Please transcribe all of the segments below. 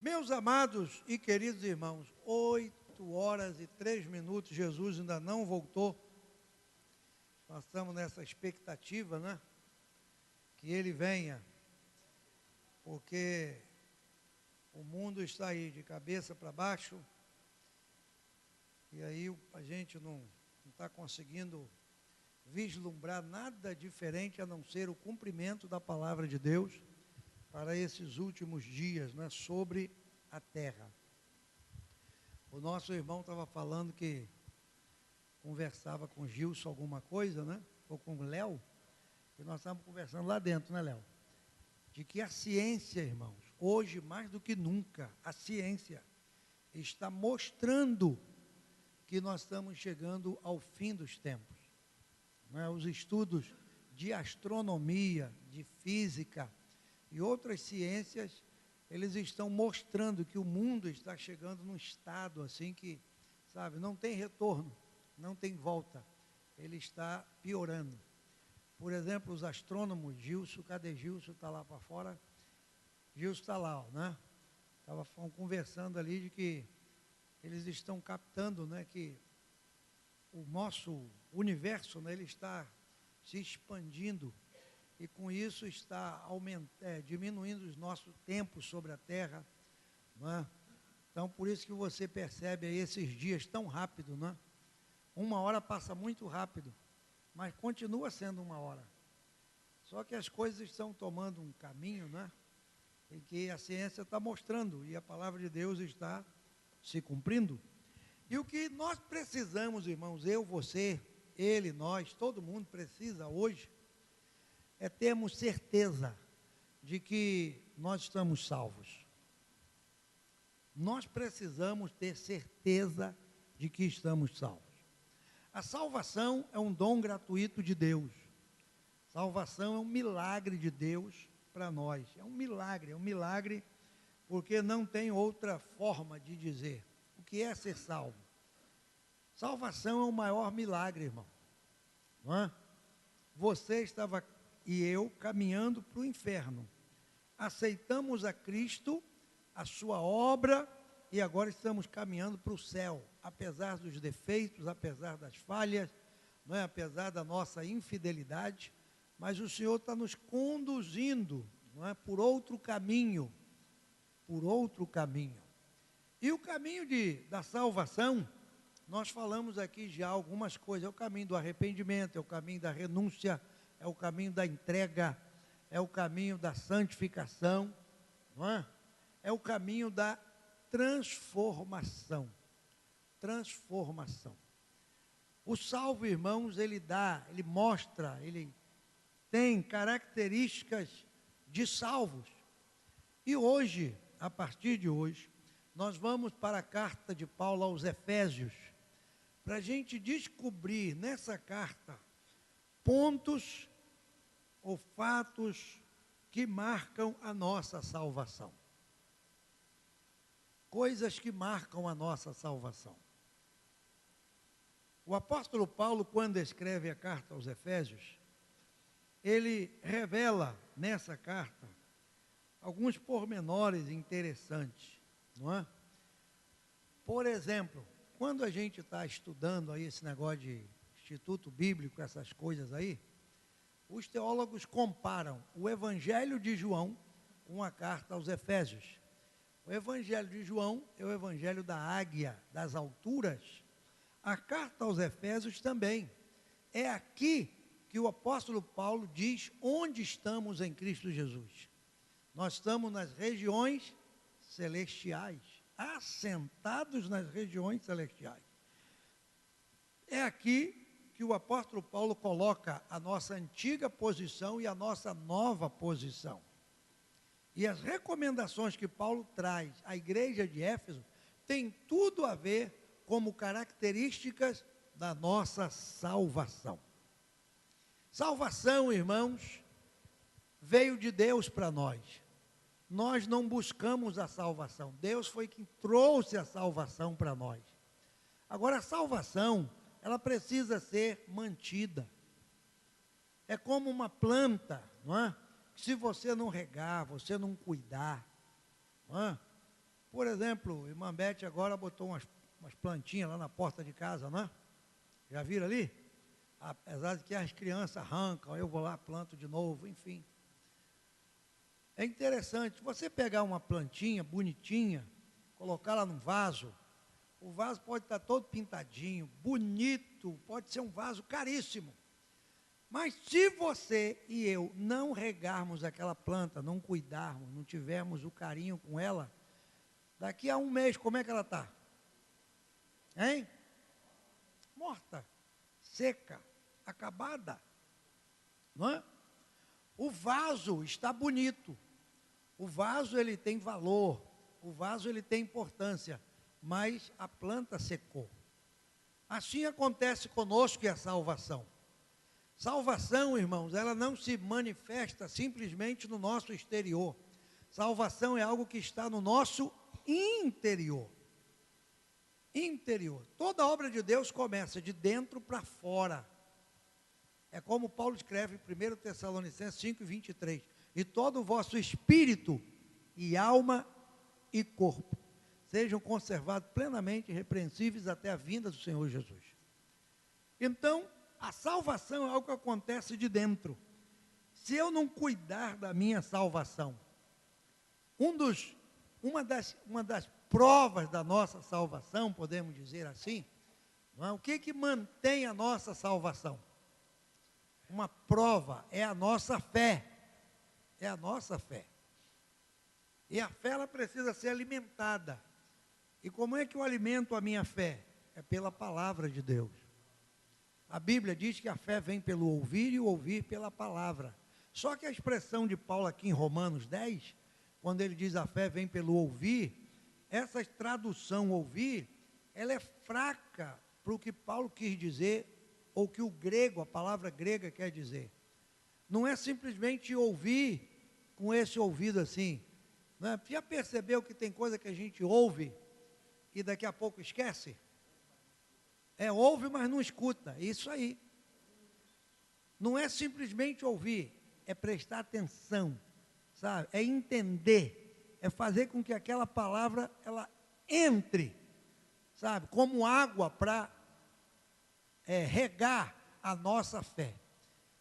Meus amados e queridos irmãos, 8h03, Jesus ainda não voltou. Nós estamos nessa expectativa, né? Que ele venha, porque o mundo está aí de cabeça para baixo, e aí a gente não está conseguindo vislumbrar nada diferente a não ser o cumprimento da palavra de Deus para esses últimos dias, né, sobre a terra. O nosso irmão estava falando que conversava com Gilson alguma coisa, né, ou com o Léo, e nós estávamos conversando lá dentro, né, Léo? De que a ciência, irmãos, hoje mais do que nunca, a ciência está mostrando que nós estamos chegando ao fim dos tempos. Né? Os estudos de astronomia, de física e outras ciências, eles estão mostrando que o mundo está chegando num estado assim que, sabe, não tem retorno, não tem volta, ele está piorando. Por exemplo, os astrônomos, Gilson, cadê Gilson? Está lá para fora? Gilson está lá, ó, né? Estava conversando ali de que eles estão captando, né, que o nosso universo, né, ele está se expandindo e com isso está diminuindo os nossos tempos sobre a Terra, né? Então, por isso que você percebe aí esses dias tão rápido, né? 1 hora passa muito rápido, mas continua sendo 1 hora. Só que as coisas estão tomando um caminho, né, em que a ciência está mostrando e a palavra de Deus está se cumprindo. E o que nós precisamos, irmãos, eu, você, ele, nós, todo mundo precisa hoje, é termos certeza de que nós estamos salvos. Nós precisamos ter certeza de que estamos salvos. A salvação é um dom gratuito de Deus. Salvação é um milagre de Deus para nós. É um milagre porque não tem outra forma de dizer. O que é ser salvo? Salvação é o maior milagre, irmão. Não é? Você estava e eu caminhando para o inferno. Aceitamos a Cristo, a sua obra, e agora estamos caminhando para o céu, apesar dos defeitos, apesar das falhas, não é? Apesar da nossa infidelidade, mas o Senhor está nos conduzindo, não é? Por outro caminho, E o caminho da salvação, nós falamos aqui já algumas coisas, é o caminho do arrependimento, é o caminho da renúncia, é o caminho da entrega, é o caminho da santificação, não é? É o caminho da transformação. O salvo, irmãos, ele mostra, ele tem características de salvos. E hoje, a partir de hoje, nós vamos para a carta de Paulo aos Efésios, para a gente descobrir nessa carta pontos ou fatos que marcam a nossa salvação. Coisas que marcam a nossa salvação. O apóstolo Paulo, quando escreve a carta aos Efésios, ele revela nessa carta alguns pormenores interessantes, não é? Por exemplo, quando a gente está estudando aí esse negócio de Instituto Bíblico, essas coisas aí, os teólogos comparam o Evangelho de João com a carta aos Efésios. O Evangelho de João é o Evangelho da águia, das alturas. A carta aos Efésios também. É aqui que o apóstolo Paulo diz onde estamos em Cristo Jesus. Nós estamos nas regiões celestiais, assentados nas regiões celestiais. É aqui que o apóstolo Paulo coloca a nossa antiga posição e a nossa nova posição. E as recomendações que Paulo traz à igreja de Éfeso têm tudo a ver como características da nossa salvação. Salvação, irmãos, veio de Deus para nós. Nós não buscamos a salvação. Deus foi quem trouxe a salvação para nós. Agora, a salvação, ela precisa ser mantida. É como uma planta, não é? Se você não regar, você não cuidar, não é? exemplo, irmã Bete agora botou umas plantinhas lá na porta de casa, não é? Já viram ali? Apesar de que as crianças arrancam, eu vou lá, planto de novo, enfim. É interessante, você pegar uma plantinha bonitinha, colocar lá num vaso, o vaso pode estar todo pintadinho, bonito, pode ser um vaso caríssimo. Mas se você e eu não regarmos aquela planta, não cuidarmos, não tivermos o carinho com ela, daqui a um mês, como é que ela está? Hein? Morta, seca, acabada. Não é? O vaso está bonito. O vaso ele tem valor. O vaso ele tem importância. Mas a planta secou. Assim acontece conosco e a salvação. Salvação, irmãos, ela não se manifesta simplesmente no nosso exterior. Salvação é algo que está no nosso interior. Interior. Toda obra de Deus começa de dentro para fora. É como Paulo escreve em 1 Tessalonicenses 5:23. E todo o vosso espírito e alma e corpo sejam conservados plenamente irrepreensíveis até a vinda do Senhor Jesus. Então, a salvação é algo que acontece de dentro. Se eu não cuidar da minha salvação, uma das provas da nossa salvação, podemos dizer assim, não é? O que mantém a nossa salvação? Uma prova é a nossa fé. É a nossa fé. E a fé ela precisa ser alimentada. E como é que eu alimento a minha fé? É pela palavra de Deus. A Bíblia diz que a fé vem pelo ouvir e o ouvir pela palavra. Só que a expressão de Paulo aqui em Romanos 10, quando ele diz a fé vem pelo ouvir, essa tradução ouvir, ela é fraca para o que Paulo quis dizer, ou que o grego, a palavra grega quer dizer. Não é simplesmente ouvir com esse ouvido assim. Não é? Já percebeu que tem coisa que a gente ouve e daqui a pouco esquece? Ouve, mas não escuta. Isso aí. Não é simplesmente ouvir, é prestar atenção, sabe? É entender, é fazer com que aquela palavra, ela entre, sabe? Como água para regar a nossa fé.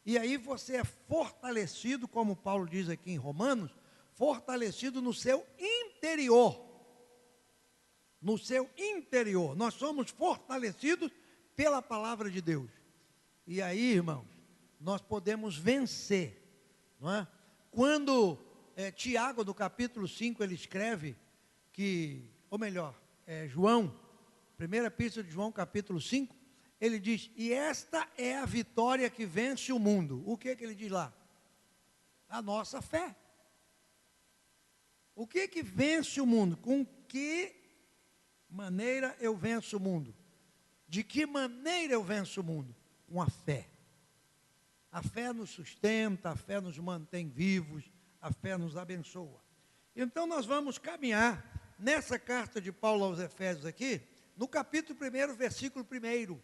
E aí você é fortalecido, como Paulo diz aqui em Romanos, fortalecido no seu interior. No seu interior. Nós somos fortalecidos pela palavra de Deus. E aí, irmãos, nós podemos vencer. Não é? Quando Tiago, no capítulo 5, ele escreve que, ou melhor, João, primeira epístola de João, capítulo 5, ele diz, e esta é a vitória que vence o mundo. O que ele diz lá? A nossa fé. O que vence o mundo? Com que maneira eu venço o mundo? De que maneira eu venço o mundo? Com a fé. A fé nos sustenta, a fé nos mantém vivos, a fé nos abençoa. Então nós vamos caminhar nessa carta de Paulo aos Efésios aqui, no capítulo 1, versículo 1,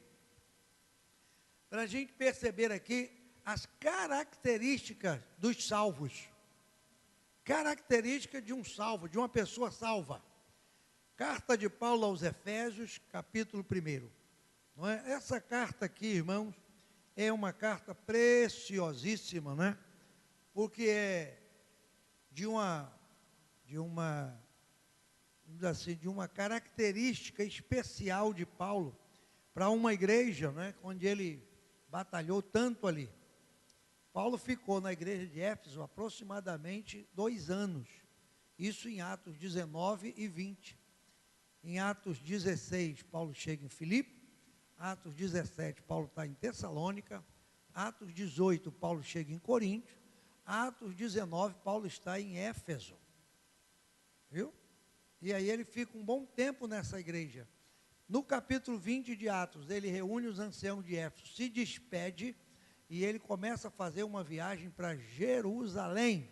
para a gente perceber aqui as características dos salvos. Característica de um salvo, de uma pessoa salva. Carta de Paulo aos Efésios, capítulo 1. Não é? Essa carta aqui, irmãos, é uma carta preciosíssima, né? Porque é de uma característica especial de Paulo para uma igreja, né, onde ele batalhou tanto ali. Paulo ficou na igreja de Éfeso aproximadamente 2 anos. Isso em Atos 19 e 20. Em Atos 16, Paulo chega em Filipe. Atos 17, Paulo está em Tessalônica. Atos 18, Paulo chega em Corinto. Atos 19, Paulo está em Éfeso. Viu? E aí ele fica um bom tempo nessa igreja. No capítulo 20 de Atos, ele reúne os anciãos de Éfeso, se despede e ele começa a fazer uma viagem para Jerusalém.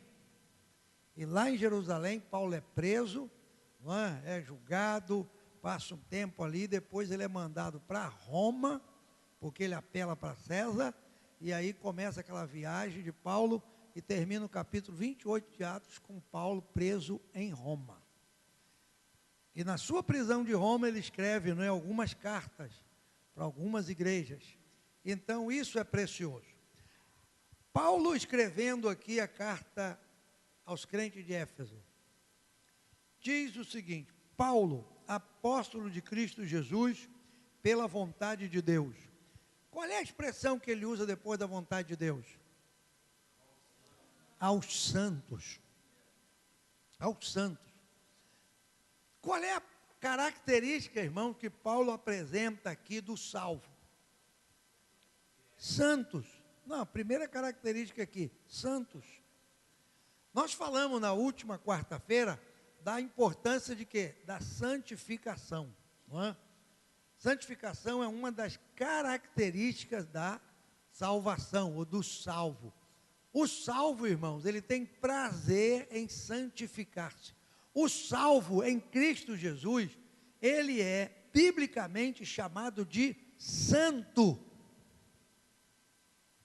E lá em Jerusalém, Paulo é preso, não é julgado, passa um tempo ali, depois ele é mandado para Roma, porque ele apela para César, e aí começa aquela viagem de Paulo e termina o capítulo 28 de Atos com Paulo preso em Roma. E na sua prisão de Roma ele escreve, não é, algumas cartas para algumas igrejas. Então isso é precioso. Paulo escrevendo aqui a carta aos crentes de Éfeso, diz o seguinte: Paulo, apóstolo de Cristo Jesus, pela vontade de Deus. Qual é a expressão que ele usa depois da vontade de Deus? Aos santos. Aos santos. Qual é a característica, irmão, que Paulo apresenta aqui do salvo? Santos. Não, a primeira característica aqui, santos. Nós falamos na última quarta-feira da importância de quê? Da santificação, não é? Santificação é uma das características da salvação, ou do salvo. O salvo, irmãos, ele tem prazer em santificar-se. O salvo em Cristo Jesus, ele é biblicamente chamado de santo.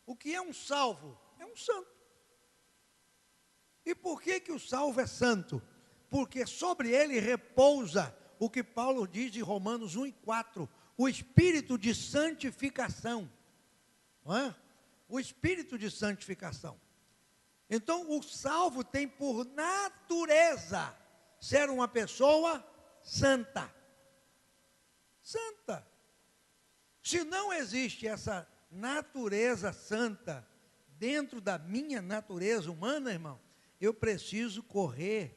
O que é um salvo? É um santo. E por que o salvo é santo? Porque sobre ele repousa o que Paulo diz em Romanos 1:4, o espírito de santificação. Não é? O espírito de santificação. Então, o salvo tem por natureza ser uma pessoa santa. Santa. Se não existe essa natureza santa dentro da minha natureza humana, irmão, eu preciso correr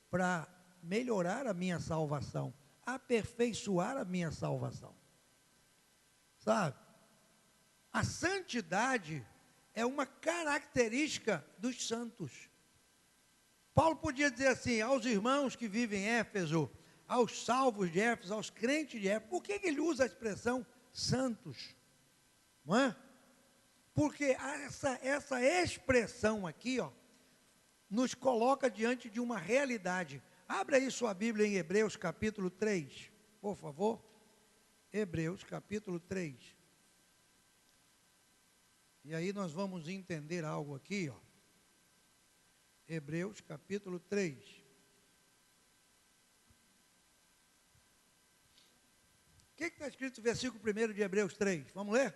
para melhorar a minha salvação, aperfeiçoar a minha salvação. Sabe? A santidade é uma característica dos santos. Paulo podia dizer assim, aos irmãos que vivem em Éfeso, aos salvos de Éfeso, aos crentes de Éfeso, por que ele usa a expressão santos? Não é? Porque essa expressão aqui, ó, nos coloca diante de uma realidade. Abra aí sua Bíblia em Hebreus capítulo 3, por favor. Hebreus capítulo 3. E aí nós vamos entender algo aqui, ó. Hebreus capítulo 3. O que está escrito no versículo 1 de Hebreus 3? Vamos ler?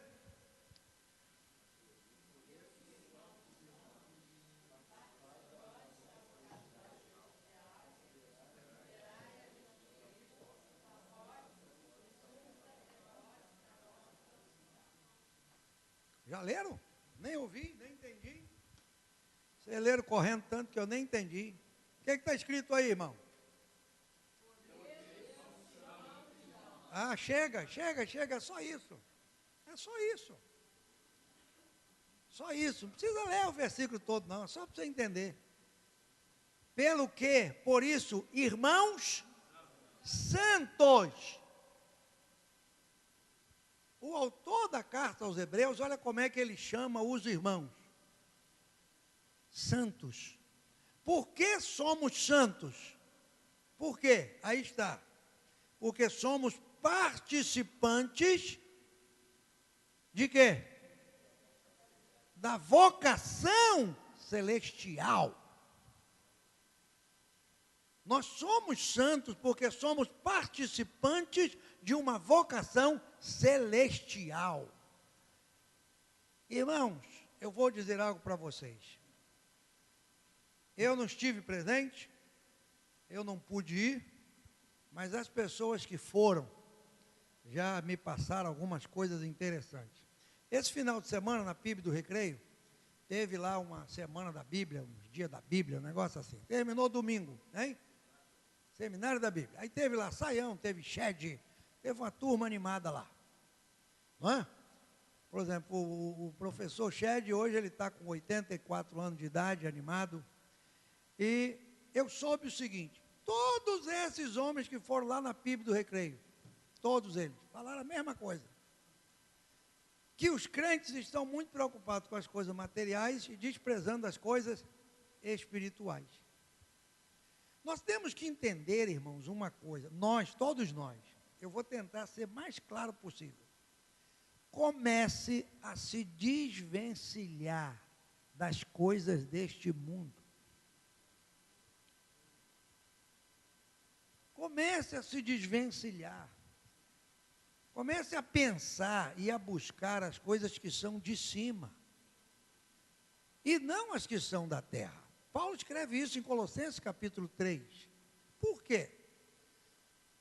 Já leram? Nem ouvi, nem entendi. Vocês leram correndo tanto que eu nem entendi. O que está escrito aí, irmão? Ah, chega, só isso. É só isso. Só isso. Não precisa ler o versículo todo, não. É só para você entender. Pelo que, por isso, irmãos santos. O autor da carta aos Hebreus, olha como é que ele chama os irmãos. Santos. Por que somos santos? Por quê? Aí está. Porque somos participantes de quê? Da vocação celestial. Nós somos santos porque somos participantes de uma vocação celestial. Irmãos, eu vou dizer algo para vocês. Eu não estive presente, eu não pude ir, mas as pessoas que foram já me passaram algumas coisas interessantes. Esse final de semana, na PIB do Recreio, teve lá uma semana da Bíblia, um dia da Bíblia, um negócio assim. Terminou domingo, hein? Seminário da Bíblia. Aí teve lá Saião, teve Shed, teve uma turma animada lá. Não é? Por exemplo, o professor Shed, hoje ele está com 84 anos de idade, animado. E eu soube o seguinte, todos esses homens que foram lá na PIB do Recreio, todos eles, falaram a mesma coisa. Que os crentes estão muito preocupados com as coisas materiais e desprezando as coisas espirituais. Nós temos que entender, irmãos, uma coisa, nós, todos nós, eu vou tentar ser mais claro possível. Comece a se desvencilhar das coisas deste mundo. Comece a se desvencilhar. Comece a pensar e a buscar as coisas que são de cima. E não as que são da terra. Paulo escreve isso em Colossenses capítulo 3. Por quê?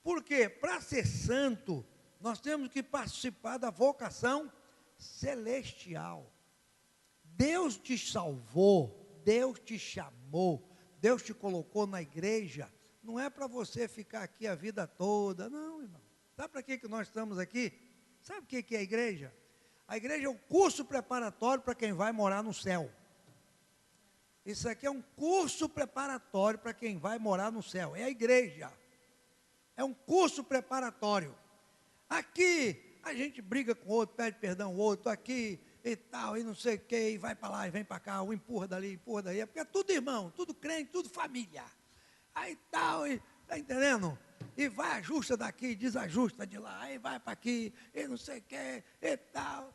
Porque para ser santo, nós temos que participar da vocação celestial. Deus te salvou, Deus te chamou, Deus te colocou na igreja. Não é para você ficar aqui a vida toda, não, irmão. Sabe para que nós estamos aqui? Sabe o que é a igreja? A igreja é o curso preparatório para quem vai morar no céu. Isso aqui é um curso preparatório para quem vai morar no céu. É a igreja. É um curso preparatório. Aqui a gente briga com o outro, pede perdão ao outro, aqui e tal, e não sei o que, e vai para lá e vem para cá, um empurra dali, empurra daí, porque é tudo irmão, tudo crente, tudo família. Aí tal, e está entendendo? E vai, ajusta daqui, desajusta de lá, aí vai para aqui, e não sei o que, e tal.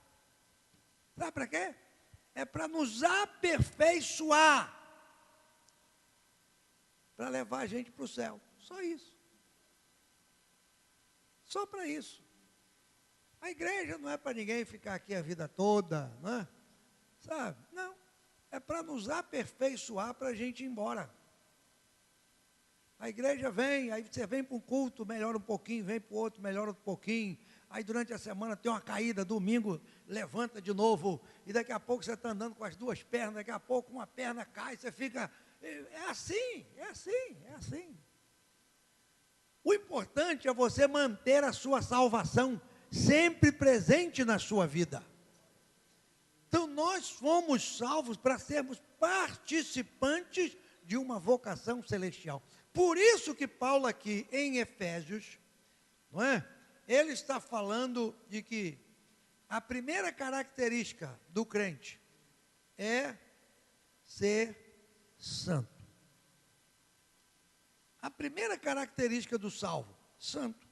Sabe para quê? É para nos aperfeiçoar, para levar a gente para o céu, só isso. Só para isso. A igreja não é para ninguém ficar aqui a vida toda, não é? Sabe? Não. É para nos aperfeiçoar para a gente ir embora. A igreja vem, aí você vem para um culto, melhora um pouquinho, vem para o outro, melhora um pouquinho. Aí durante a semana tem uma caída, domingo levanta de novo. E daqui a pouco você está andando com as duas pernas, daqui a pouco uma perna cai, você fica... É assim, é assim, é assim. O importante é você manter a sua salvação sempre presente na sua vida. Então nós fomos salvos para sermos participantes de uma vocação celestial. Por isso que Paulo aqui em Efésios, não é? Ele está falando de que a primeira característica do crente é ser santo. A primeira característica do salvo, santo.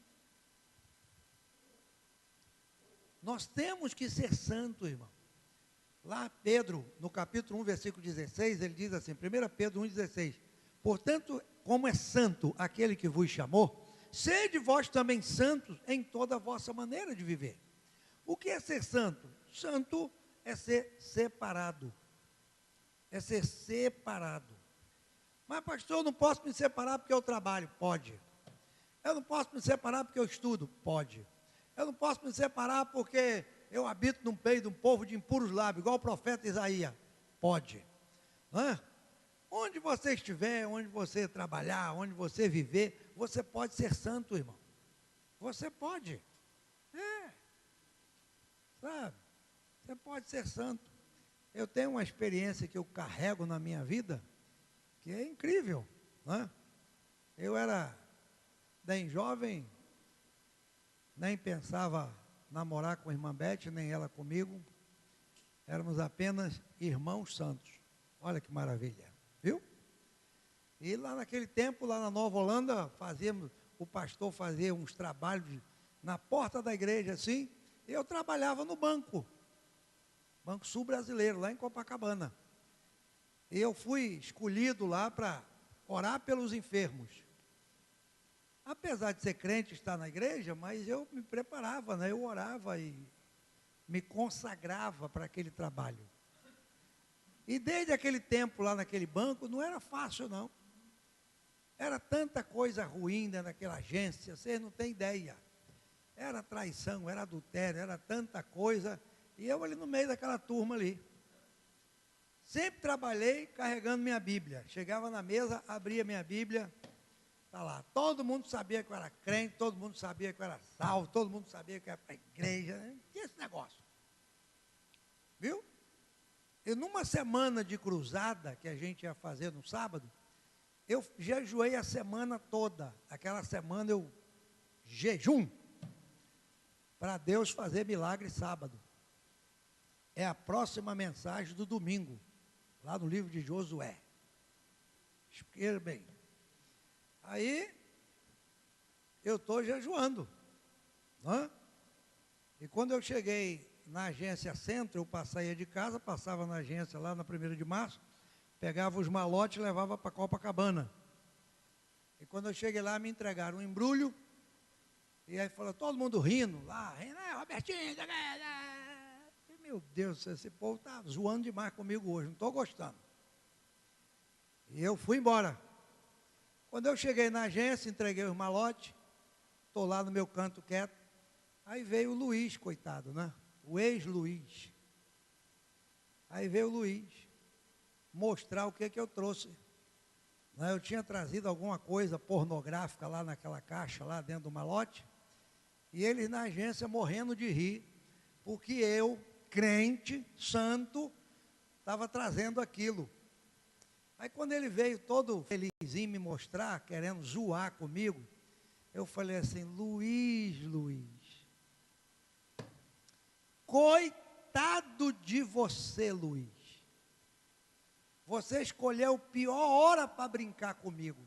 Nós temos que ser santo, irmão. Lá Pedro, no capítulo 1, versículo 16, ele diz assim, 1 Pedro 1,16, portanto, como é santo aquele que vos chamou, sede vós também santos em toda a vossa maneira de viver. O que é ser santo? Santo é ser separado. É ser separado. Mas pastor, eu não posso me separar porque eu trabalho. Pode. Eu não posso me separar porque eu estudo. Pode. Eu não posso me separar porque eu habito no meio de um povo de impuros lábios, igual o profeta Isaías. Pode. Não é? Onde você estiver, onde você trabalhar, onde você viver, você pode ser santo, irmão. Você pode. É. Sabe? Você pode ser santo. Eu tenho uma experiência que eu carrego na minha vida, que é incrível, né? Eu era bem jovem, nem pensava namorar com a irmã Beth, nem ela comigo. Éramos apenas irmãos santos. Olha que maravilha, viu? E lá naquele tempo, lá na Nova Holanda, o pastor fazia uns trabalhos na porta da igreja, assim, e eu trabalhava no Banco Sul Brasileiro, lá em Copacabana. E eu fui escolhido lá para orar pelos enfermos. Apesar de ser crente, estar na igreja, mas eu me preparava, né? Eu orava e me consagrava para aquele trabalho. E desde aquele tempo lá naquele banco, não era fácil não. Era tanta coisa ruim naquela agência, vocês não têm ideia. Era traição, era adultério, era tanta coisa. E eu ali no meio daquela turma ali. Sempre trabalhei carregando minha Bíblia. Chegava na mesa, abria minha Bíblia, está lá. Todo mundo sabia que eu era crente, todo mundo sabia que eu era salvo, todo mundo sabia que eu era para a igreja. Né? Tinha esse negócio. Viu? E numa semana de cruzada que a gente ia fazer no sábado, eu jejuei a semana toda. Aquela semana eu jejum para Deus fazer milagre sábado. É a próxima mensagem do domingo, lá no livro de Josué. Escreva bem. Aí, eu estou jejuando. Né? E quando eu cheguei na agência Centro, eu saía de casa, passava na agência lá na 1º de março, pegava os malotes e levava para Copacabana. E quando eu cheguei lá, me entregaram um embrulho. E aí falou, todo mundo rindo lá, Robertinho. E, meu Deus, esse povo está zoando demais comigo hoje, não estou gostando. E eu fui embora. Quando eu cheguei na agência, entreguei os malotes, estou lá no meu canto quieto. Aí veio o Luiz, coitado, né? O ex-Luiz. Aí veio o Luiz mostrar o que eu trouxe. Eu tinha trazido alguma coisa pornográfica lá naquela caixa, lá dentro do malote, e eles na agência morrendo de rir, porque eu, crente, santo, estava trazendo aquilo. Aí quando ele veio todo felizinho me mostrar, querendo zoar comigo, eu falei assim, Luiz, coitado de você, Luiz. Você escolheu a pior hora para brincar comigo.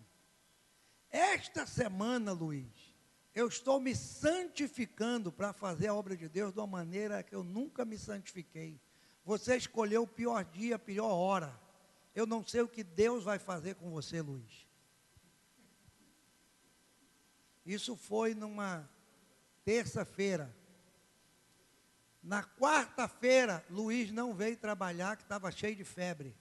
Esta semana, Luiz, eu estou me santificando para fazer a obra de Deus de uma maneira que eu nunca me santifiquei. Você escolheu o pior dia, a pior hora. Eu não sei o que Deus vai fazer com você, Luiz. Isso foi numa terça-feira. Na quarta-feira, Luiz não veio trabalhar, que estava cheio de febre.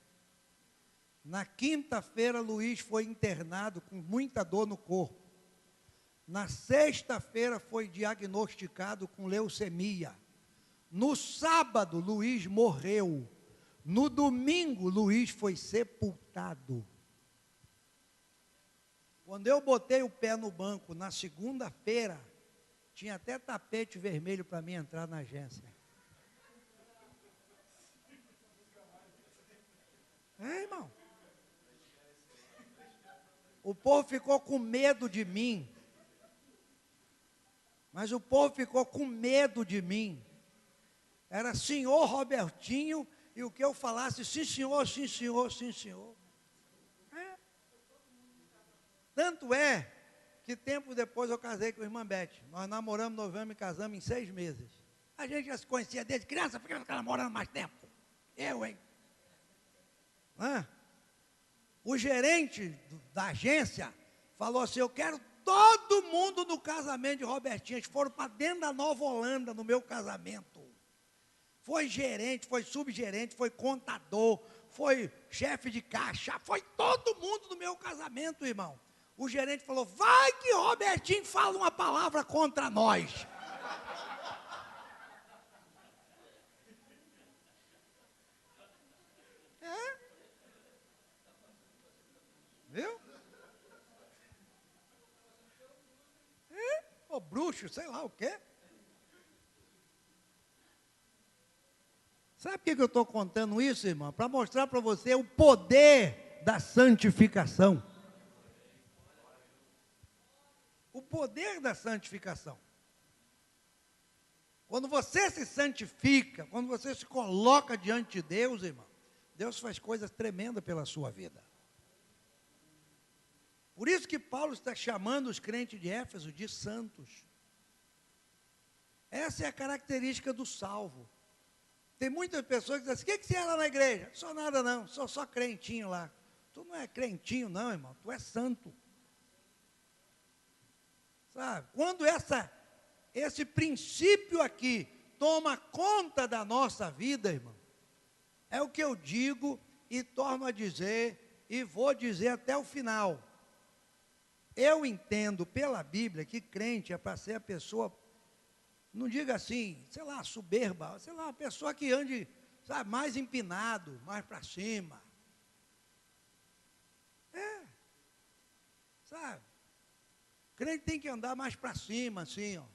Na quinta-feira, Luiz foi internado com muita dor no corpo. Na sexta-feira, foi diagnosticado com leucemia. No sábado, Luiz morreu. No domingo, Luiz foi sepultado. Quando eu botei o pé no banco, na segunda-feira, tinha até tapete vermelho para mim entrar na agência. Irmão. O povo ficou com medo de mim. Mas o povo ficou com medo de mim. Era senhor Robertinho, e o que eu falasse, sim senhor, sim senhor, sim senhor. Tanto é que tempo depois eu casei com a irmã Beth. Nós namoramos, novembro e casamos em 6 meses. A gente já se conhecia desde criança, porque nós ficamos namorando mais tempo. Eu, hein? O gerente da agência falou assim, eu quero todo mundo no casamento de Robertinho. Eles foram para dentro da Nova Holanda no meu casamento. Foi gerente, foi subgerente, foi contador, foi chefe de caixa, foi todo mundo no meu casamento, irmão. O gerente falou, vai que Robertinho fala uma palavra contra nós. Viu? Ô bruxo, sei lá o quê. Sabe por que eu estou contando isso, irmão? Para mostrar para você o poder da santificação. O poder da santificação. Quando você se santifica, quando você se coloca diante de Deus, irmão, Deus faz coisas tremendas pela sua vida. Por isso que Paulo está chamando os crentes de Éfeso de santos. Essa é a característica do salvo. Tem muitas pessoas que dizem assim, o que você é lá na igreja? Sou nada não, sou só crentinho lá. Tu não é crentinho não, irmão, tu é santo. Sabe? Quando esse princípio aqui toma conta da nossa vida, irmão, é o que eu digo e torno a dizer e vou dizer até o final. Eu entendo pela Bíblia que crente é para ser a pessoa, não diga assim, sei lá, soberba, sei lá, uma pessoa que ande, sabe, mais empinado, mais para cima. Sabe? Crente tem que andar mais para cima, assim, ó.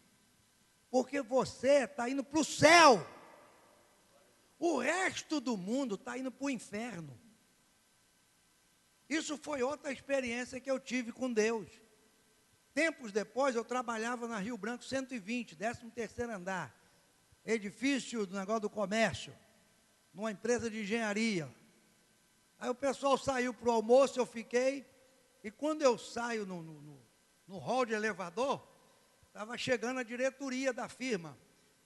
Porque você está indo para o céu. O resto do mundo está indo para o inferno. Isso foi outra experiência que eu tive com Deus. Tempos depois, eu trabalhava na Rio Branco 120, 13º andar. Edifício do negócio do comércio. Numa empresa de engenharia. Aí o pessoal saiu para o almoço, eu fiquei. E quando eu saio no hall de elevador, estava chegando a diretoria da firma.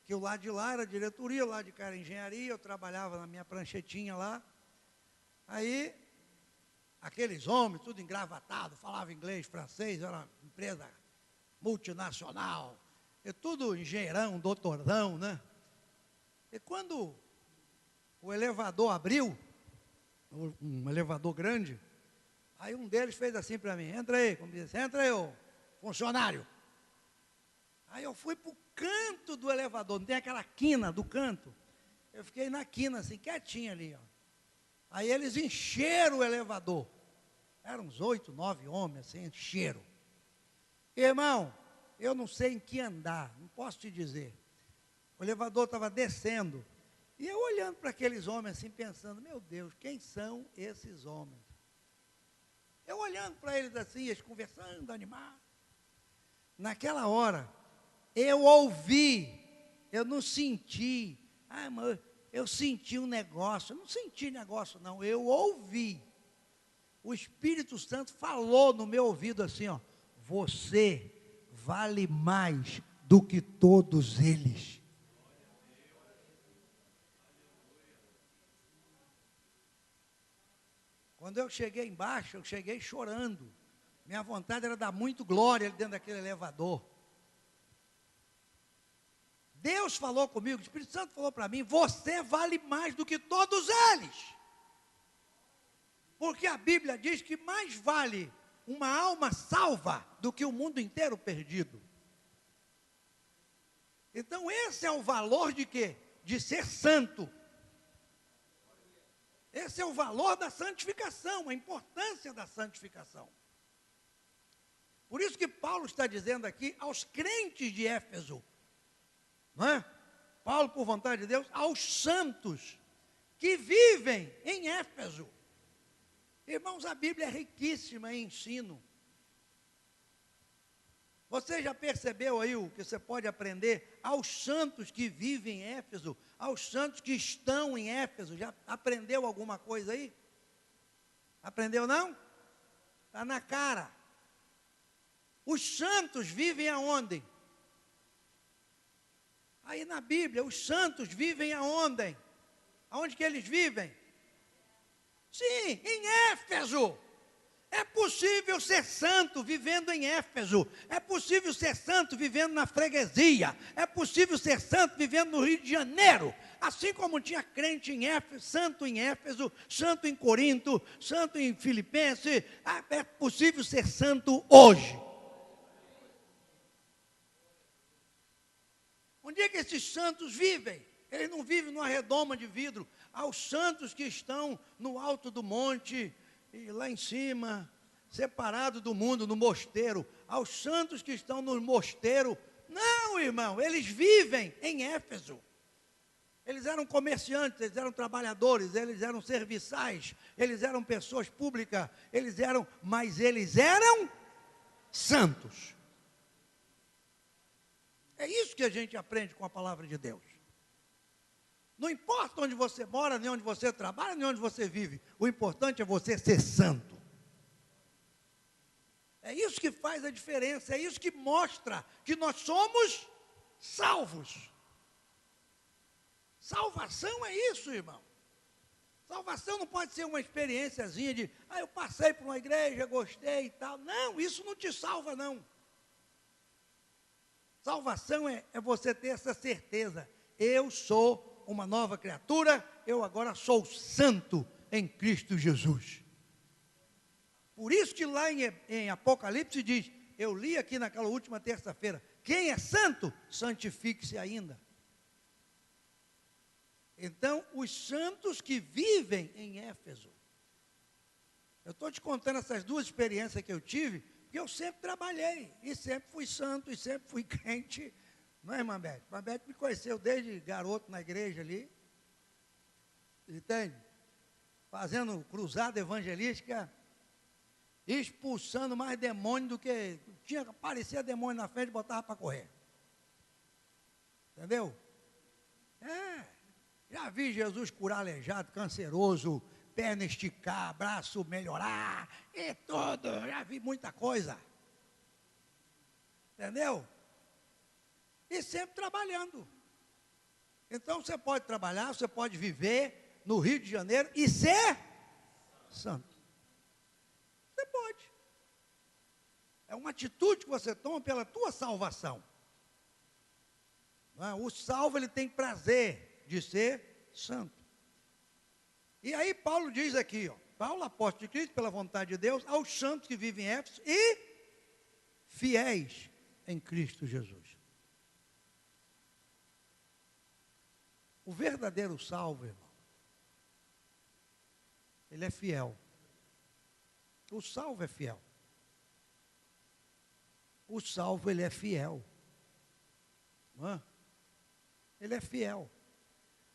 Que o lado de lá era diretoria, o lado de cá era engenharia. Eu trabalhava na minha pranchetinha lá. Aí aqueles homens, tudo engravatados, falavam inglês, francês, era uma empresa multinacional, e tudo engenheirão, doutordão, né? E quando o elevador abriu, um elevador grande, aí um deles fez assim para mim, entra aí, como disse, entra aí, ô funcionário. Aí eu fui para o canto do elevador, não tem aquela quina do canto? Eu fiquei na quina, assim, quietinho ali, ó. Aí eles encheram o elevador. Eram uns 8, 9 homens, assim, encheram. Irmão, eu não sei em que andar, não posso te dizer. O elevador estava descendo. E eu olhando para aqueles homens assim, pensando, meu Deus, quem são esses homens? Eu olhando para eles assim, eles conversando, animados. Naquela hora, eu ouvi, eu não senti, mas eu senti um negócio, eu não senti negócio não, eu ouvi. O Espírito Santo falou no meu ouvido assim, ó, você vale mais do que todos eles. Quando eu cheguei embaixo, eu cheguei chorando. Minha vontade era dar muito glória ali dentro daquele elevador. Deus falou comigo, o Espírito Santo falou para mim, você vale mais do que todos eles. Porque a Bíblia diz que mais vale uma alma salva do que o mundo inteiro perdido. Então esse é o valor de quê? De ser santo. Esse é o valor da santificação, a importância da santificação. Por isso que Paulo está dizendo aqui aos crentes de Éfeso, não é? Paulo, por vontade de Deus, aos santos que vivem em Éfeso. Irmãos, a Bíblia é riquíssima em ensino. Você já percebeu aí o que você pode aprender aos santos que vivem em Éfeso, aos santos que estão em Éfeso? Já aprendeu alguma coisa aí? Aprendeu não? Está na cara. Os santos vivem aonde? Aí na Bíblia, os santos vivem aonde? Aonde que eles vivem? Sim, em Éfeso. É possível ser santo vivendo em Éfeso. É possível ser santo vivendo na freguesia. É possível ser santo vivendo no Rio de Janeiro. Assim como tinha crente em Éfeso, santo em Corinto, santo em Filipenses, é possível ser santo hoje. Onde é que esses santos vivem? Eles não vivem numa redoma de vidro. Aos santos que estão no alto do monte, e lá em cima, separado do mundo, no mosteiro, aos santos que estão no mosteiro, não, irmão, eles vivem em Éfeso. Eles eram comerciantes, eles eram trabalhadores, eles eram serviçais, eles eram pessoas públicas, mas eles eram santos. É isso que a gente aprende com a palavra de Deus. Não importa onde você mora, nem onde você trabalha, nem onde você vive. O importante é você ser santo. É isso que faz a diferença. É isso que mostra que nós somos salvos. Salvação é isso, irmão. Salvação não pode ser uma experiênciazinha de, eu passei por uma igreja, gostei e tal. Não, isso não te salva, não. Salvação é você ter essa certeza. Eu sou uma nova criatura, eu agora sou santo em Cristo Jesus. Por isso que lá em Apocalipse diz, eu li aqui naquela última terça-feira, quem é santo, santifique-se ainda. Então, os santos que vivem em Éfeso. Eu estou te contando essas duas experiências que eu tive, porque eu sempre trabalhei, e sempre fui santo, e sempre fui crente. Não é, irmã Beth? Irmã Beth me conheceu desde garoto na igreja ali, entende? Fazendo cruzada evangelística, expulsando mais demônio do que... Aparecia demônio na frente e botava para correr. Entendeu? Já vi Jesus curar aleijado, canceroso, perna esticar, braço melhorar, e tudo, já vi muita coisa. Entendeu? E sempre trabalhando. Então você pode trabalhar, você pode viver no Rio de Janeiro e ser santo. É uma atitude que você toma pela tua salvação. Não é? O salvo, ele tem prazer de ser santo. E aí Paulo diz aqui, ó, Paulo, apóstolo de Cristo, pela vontade de Deus, aos santos que vivem em Éfeso e fiéis em Cristo Jesus. O verdadeiro salvo, irmão, ele é fiel. O salvo é fiel. O salvo, ele é fiel. Não é? Ele é fiel.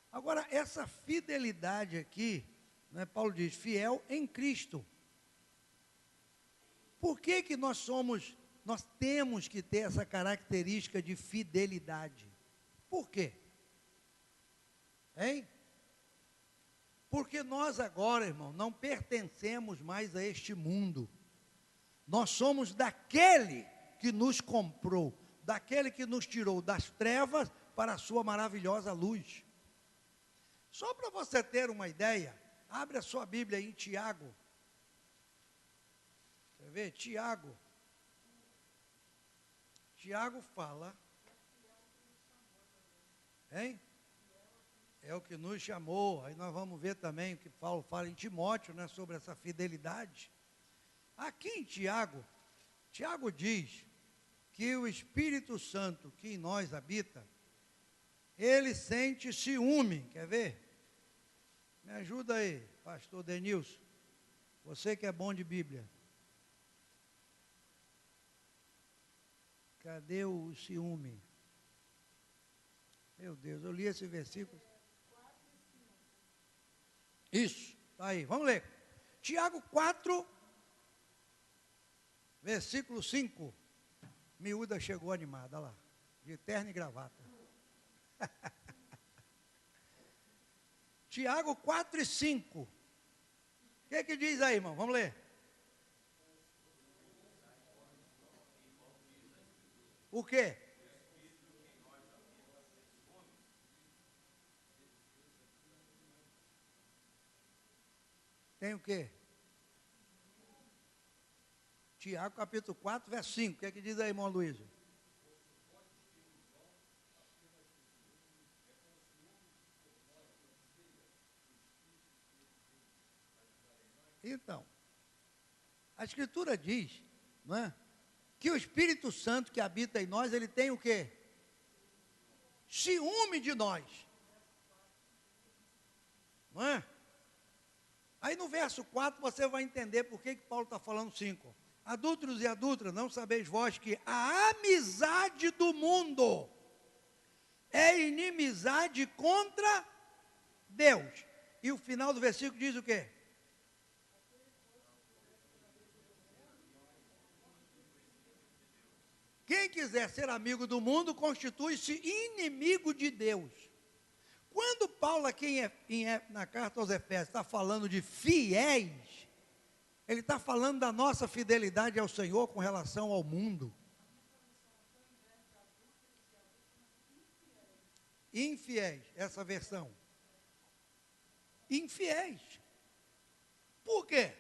Agora, essa fidelidade aqui, né, Paulo diz, fiel em Cristo. Por que que nós temos que ter essa característica de fidelidade? Por quê? Hein? Porque nós agora, irmão, não pertencemos mais a este mundo. Nós somos daquele que nos comprou, daquele que nos tirou das trevas para a sua maravilhosa luz. Só para você ter uma ideia, abre a sua Bíblia aí em Tiago. Quer ver? Tiago. Tiago fala. Hein? É o que nos chamou. Aí nós vamos ver também o que Paulo fala em Timóteo, né, sobre essa fidelidade. Aqui em Tiago, Tiago diz que o Espírito Santo que em nós habita, ele sente ciúme. Quer ver? Me ajuda aí, pastor Denilson. Você que é bom de Bíblia. Cadê o ciúme? Meu Deus, eu li esse versículo. Isso, está aí, vamos ler. Tiago 4, versículo 5. Miúda chegou animada, olha lá, de terno e gravata. Tiago 4 e 5. O que diz aí, irmão? Vamos ler. O quê? Tem o quê? Tiago capítulo 4, verso 5. O que diz aí, irmão Luiz? Então, a Escritura diz, não é, que o Espírito Santo que habita em nós, ele tem o quê? Ciúme de nós. Não é? Aí no verso 4 você vai entender por que Paulo está falando 5. Adúlteros e adúlteras, não sabeis vós que a amizade do mundo é inimizade contra Deus. E o final do versículo diz o quê? Quem quiser ser amigo do mundo, constitui-se inimigo de Deus. Quando Paulo aqui na carta aos Efésios está falando de fiéis, ele está falando da nossa fidelidade ao Senhor com relação ao mundo. Infiéis, essa versão. Infiéis. Por quê?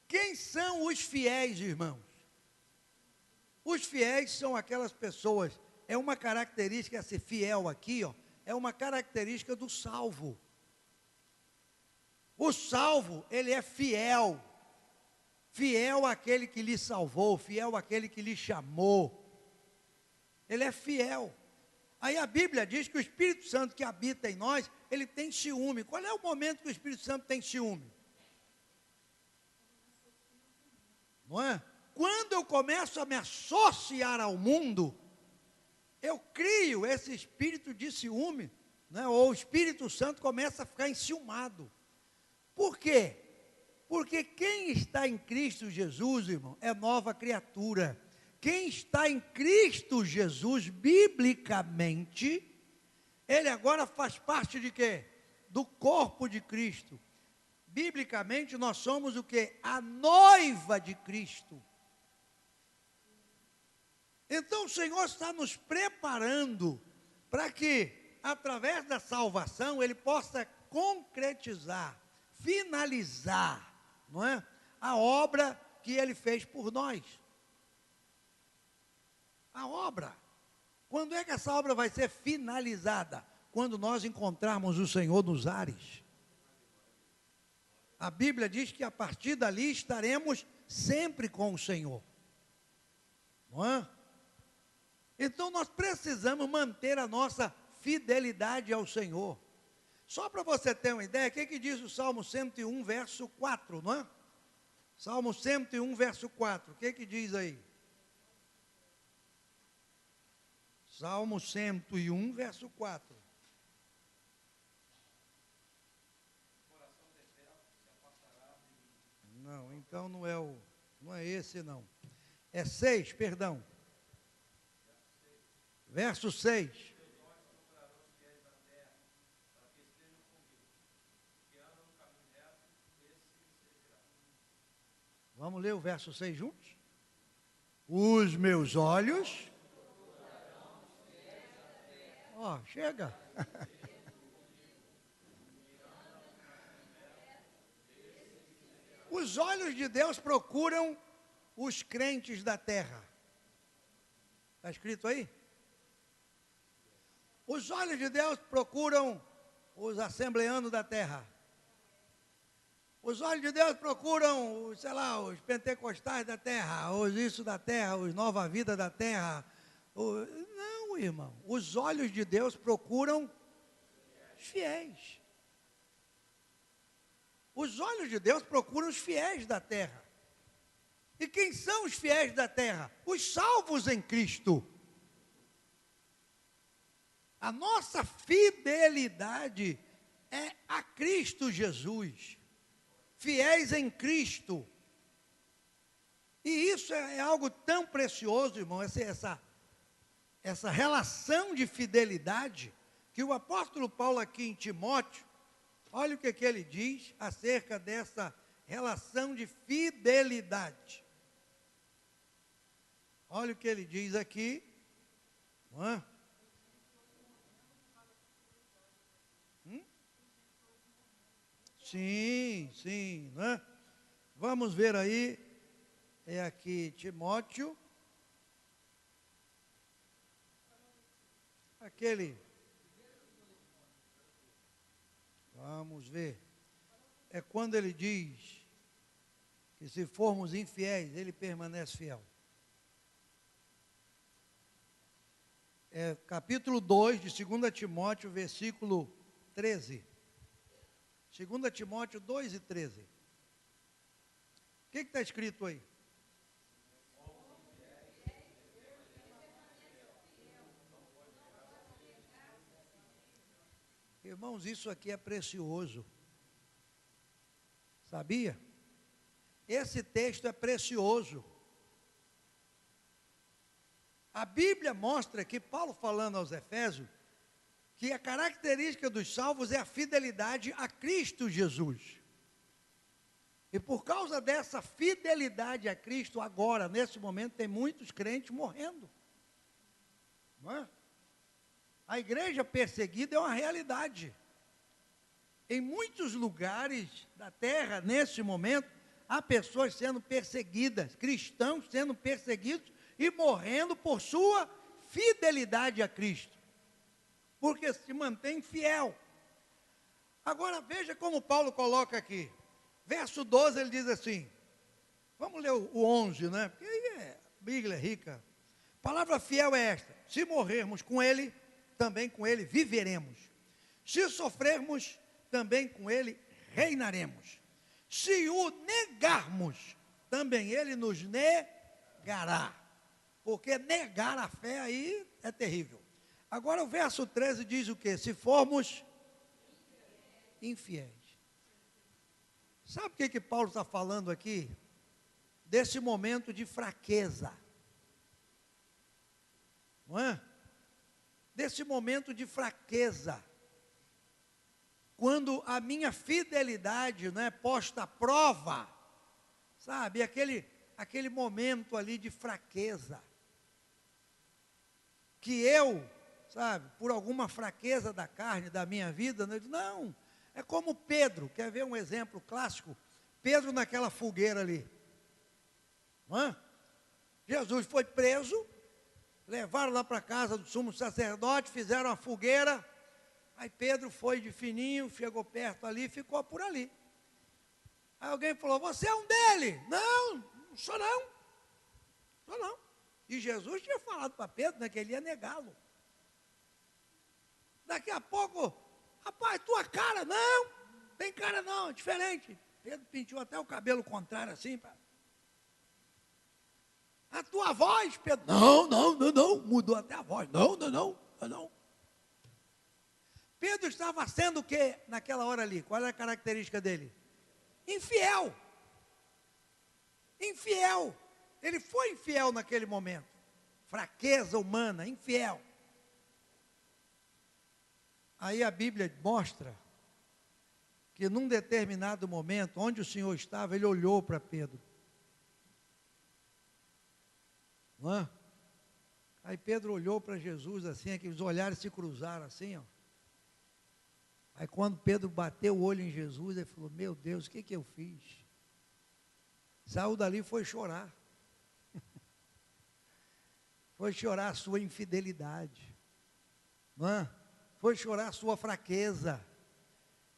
Quem são os fiéis, irmãos? Os fiéis são aquelas pessoas, é uma característica, ser fiel aqui, ó, é uma característica do salvo. O salvo, ele é fiel. Fiel àquele que lhe salvou, fiel àquele que lhe chamou. Ele é fiel. Aí a Bíblia diz que o Espírito Santo que habita em nós, ele tem ciúme. Qual é o momento que o Espírito Santo tem ciúme? Não é? Quando eu começo a me associar ao mundo, eu crio esse espírito de ciúme, né? Ou o Espírito Santo começa a ficar enciumado. Por quê? Porque quem está em Cristo Jesus, irmão, é nova criatura. Quem está em Cristo Jesus, biblicamente, ele agora faz parte de quê? Do corpo de Cristo. Biblicamente, nós somos o quê? A noiva de Cristo. Então o Senhor está nos preparando para que, através da salvação, Ele possa concretizar, finalizar, não é? A obra que Ele fez por nós. a obra. Quando é que essa obra vai ser finalizada? Quando nós encontrarmos o Senhor nos ares. A Bíblia diz que a partir dali estaremos sempre com o Senhor. Não é? Então nós precisamos manter a nossa fidelidade ao Senhor. Só para você ter uma ideia, o que diz o Salmo 101, verso 4, não é? Salmo 101, verso 4, o que diz aí? Salmo 101, verso 4. Não, então não é esse não. É 6, perdão. Verso 6. Vamos ler o verso 6 juntos? Os meus olhos. Ó, chega. Os olhos de Deus procuram os crentes da terra. Está escrito aí? Os olhos de Deus procuram os assembleanos da terra. Os olhos de Deus procuram, sei lá, os pentecostais da terra, os isso da terra, os nova vida da terra. Não, irmão. Os olhos de Deus procuram os fiéis. Os olhos de Deus procuram os fiéis da terra. E quem são os fiéis da terra? Os salvos em Cristo. A nossa fidelidade é a Cristo Jesus. Fiéis em Cristo. E isso é algo tão precioso, irmão, essa relação de fidelidade, que o apóstolo Paulo aqui em Timóteo, olha o que ele diz acerca dessa relação de fidelidade. Olha o que ele diz aqui, não é? Sim, né? Vamos ver aí, é aqui Timóteo, vamos ver, é quando ele diz que se formos infiéis, ele permanece fiel. É capítulo 2 de 2 Timóteo, versículo 13. 2 Timóteo 2 e 13. O que está escrito aí? Irmãos, isso aqui é precioso. Sabia? Esse texto é precioso. A Bíblia mostra que Paulo falando aos Efésios, que a característica dos salvos é a fidelidade a Cristo Jesus. E por causa dessa fidelidade a Cristo, agora, nesse momento, tem muitos crentes morrendo. Não é? A igreja perseguida é uma realidade. Em muitos lugares da terra, nesse momento, há pessoas sendo perseguidas, cristãos sendo perseguidos e morrendo por sua fidelidade a Cristo. Porque se mantém fiel. Agora veja como Paulo coloca aqui. Verso 12 ele diz assim. Vamos ler o 11, né? Porque aí a Bíblia é rica. A palavra fiel é esta. Se morrermos com ele, também com ele viveremos. Se sofrermos, também com ele reinaremos. Se o negarmos, também ele nos negará. Porque negar a fé aí é terrível. Agora o verso 13 diz o quê? Se formos infiéis. Sabe o que Paulo está falando aqui? Desse momento de fraqueza. Não é? Desse momento de fraqueza. Quando a minha fidelidade não é posta à prova. Sabe? Aquele momento ali de fraqueza. Que eu, sabe, por alguma fraqueza da carne, da minha vida, não, é como Pedro, quer ver um exemplo clássico? Pedro naquela fogueira ali, não é? Jesus foi preso, levaram lá para a casa do sumo sacerdote, fizeram uma fogueira. Aí Pedro foi de fininho, chegou perto ali, ficou por ali. Aí alguém falou, você é um dele? Não, não sou não. Sou não. E Jesus tinha falado para Pedro, né, que ele ia negá-lo. Daqui a pouco, rapaz, tua cara, não, tem cara não, é diferente. Pedro pintou até o cabelo contrário assim. A tua voz, Pedro, não, mudou até a voz, não. Pedro estava sendo o quê naquela hora ali? Qual era a característica dele? Infiel. Infiel. Ele foi infiel naquele momento. Fraqueza humana, infiel. Aí a Bíblia mostra que num determinado momento, onde o Senhor estava, ele olhou para Pedro. Não é? Aí Pedro olhou para Jesus assim, aqueles olhares se cruzaram assim, ó. Aí quando Pedro bateu o olho em Jesus, ele falou, meu Deus, o que eu fiz? Saiu dali e foi chorar. Foi chorar a sua infidelidade. Não é? Foi chorar a sua fraqueza.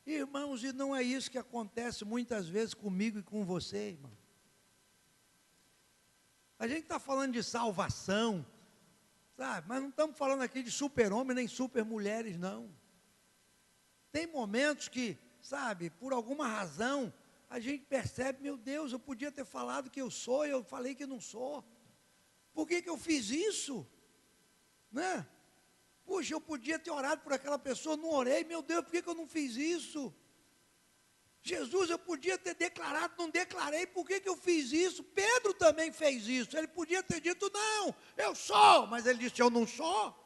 Irmãos, e não é isso que acontece muitas vezes comigo e com você, irmão. A gente está falando de salvação, sabe? Mas não estamos falando aqui de super-homem nem super-mulheres, não. Tem momentos que, sabe, por alguma razão, a gente percebe, meu Deus, eu podia ter falado que eu sou, e eu falei que não sou. Por que eu fiz isso? Né? Puxa, eu podia ter orado por aquela pessoa, não orei, meu Deus, por que eu não fiz isso? Jesus, eu podia ter declarado, não declarei, por que eu fiz isso? Pedro também fez isso, ele podia ter dito, não, eu sou, mas ele disse, eu não sou.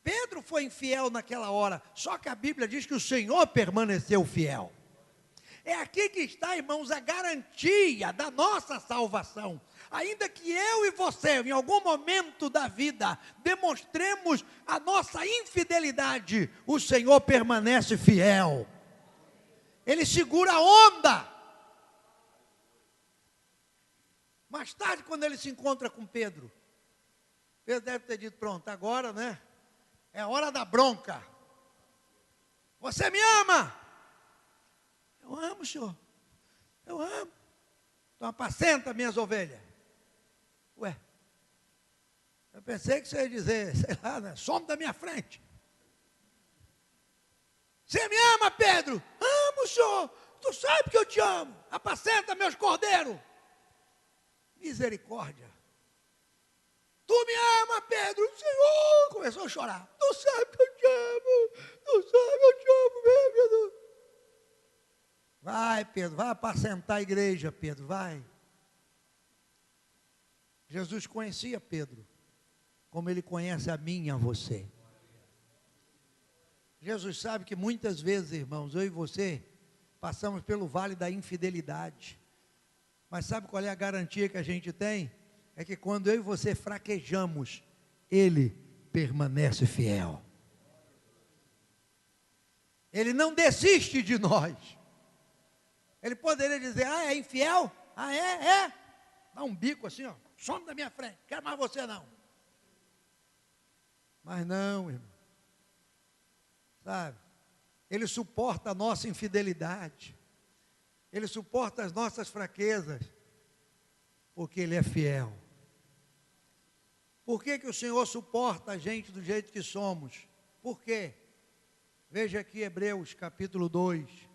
Pedro foi infiel naquela hora, só que a Bíblia diz que o Senhor permaneceu fiel. É aqui que está, irmãos, a garantia da nossa salvação. Ainda que eu e você, em algum momento da vida, demonstremos a nossa infidelidade, o Senhor permanece fiel. Ele segura a onda. Mais tarde, quando ele se encontra com Pedro, Pedro deve ter dito, pronto, agora, né? É hora da bronca. Você me ama? Eu amo, Senhor. Eu amo. Então apacenta minhas ovelhas. Ué, eu pensei que você ia dizer, sei lá, né? Some da minha frente. Você me ama, Pedro? Amo, Senhor. Tu sabe que eu te amo. Apacenta meus cordeiros. Misericórdia. Tu me ama, Pedro? Senhor, começou a chorar. Tu sabe que eu te amo. Tu sabe que eu te amo, meu Pedro. Vai, Pedro, vai apacentar a igreja, Pedro, vai. Jesus conhecia Pedro, como ele conhece a mim e a você. Jesus sabe que muitas vezes, irmãos, eu e você, passamos pelo vale da infidelidade. Mas sabe qual é a garantia que a gente tem? É que quando eu e você fraquejamos, Ele permanece fiel. Ele não desiste de nós. Ele poderia dizer, é infiel? É? Dá um bico assim, ó, some da minha frente, quero mais você não. Mas não, irmão. Sabe? Ele suporta a nossa infidelidade. Ele suporta as nossas fraquezas. Porque Ele é fiel. Por que o Senhor suporta a gente do jeito que somos? Por quê? Veja aqui Hebreus capítulo 2.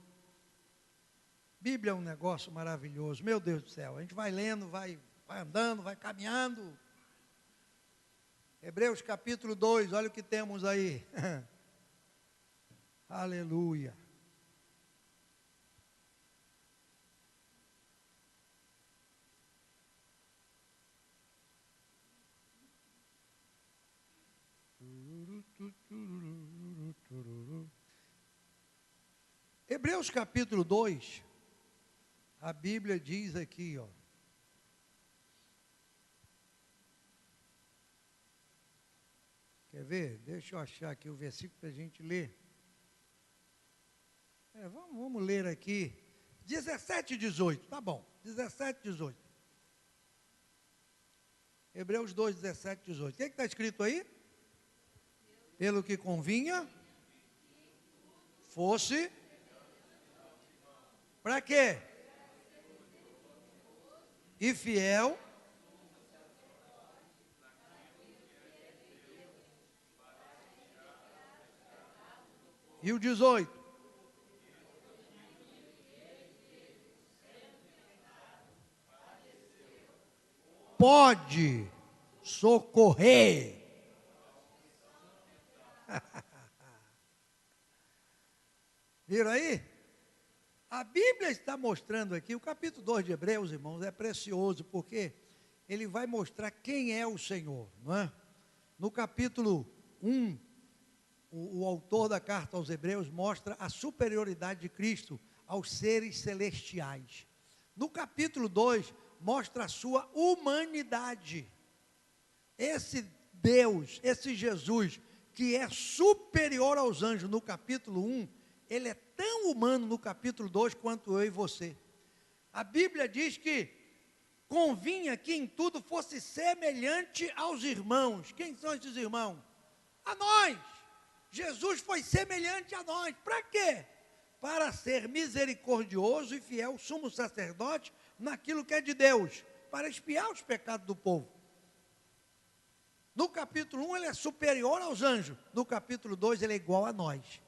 Bíblia é um negócio maravilhoso, meu Deus do céu. A gente vai lendo, vai andando, vai caminhando. Hebreus capítulo 2, olha o que temos aí. Aleluia. Hebreus capítulo 2, a Bíblia diz aqui, ó. Quer ver? Deixa eu achar aqui o versículo para a gente ler. Vamos ler aqui. 17 e 18, tá bom. 17 e 18. Hebreus 2, 17, 18. O que está escrito aí? Pelo que convinha, fosse, para quê? E fiel. E o 18. Pode socorrer. Viram aí? A Bíblia está mostrando aqui, o capítulo 2 de Hebreus, irmãos, é precioso, porque ele vai mostrar quem é o Senhor, não é? No capítulo 1, o autor da carta aos Hebreus mostra a superioridade de Cristo aos seres celestiais. No capítulo 2, mostra a sua humanidade. Esse Deus, esse Jesus, que é superior aos anjos no capítulo 1, ele é tão humano no capítulo 2 quanto eu e você. A Bíblia diz que convinha que em tudo fosse semelhante aos irmãos. Quem são esses irmãos? A nós. Jesus foi semelhante a nós. Para quê? Para ser misericordioso e fiel sumo sacerdote naquilo que é de Deus, para expiar os pecados do povo. No capítulo 1 ele é superior aos anjos, no capítulo 2 ele é igual a nós.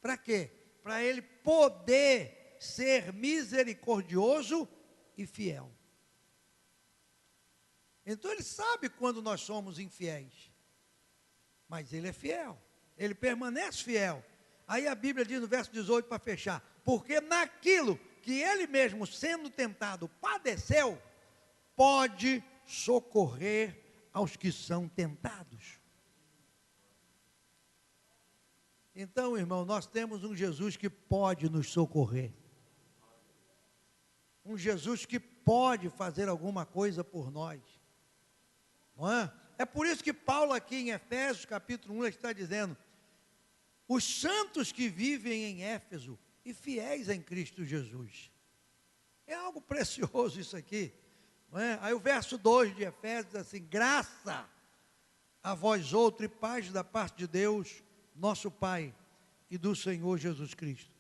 Para quê? Para ele poder ser misericordioso e fiel. Então ele sabe quando nós somos infiéis, mas ele é fiel, ele permanece fiel. Aí a Bíblia diz no verso 18 para fechar, porque naquilo que ele mesmo sendo tentado padeceu, pode socorrer aos que são tentados. Então, irmão, nós temos um Jesus que pode nos socorrer. Um Jesus que pode fazer alguma coisa por nós. Não é? É por isso que Paulo aqui em Efésios capítulo 1 está dizendo, os santos que vivem em Éfeso e fiéis em Cristo Jesus. É algo precioso isso aqui. Não é? Aí o verso 2 de Efésios diz assim, graça a vós outros e paz da parte de Deus, nosso Pai e do Senhor Jesus Cristo.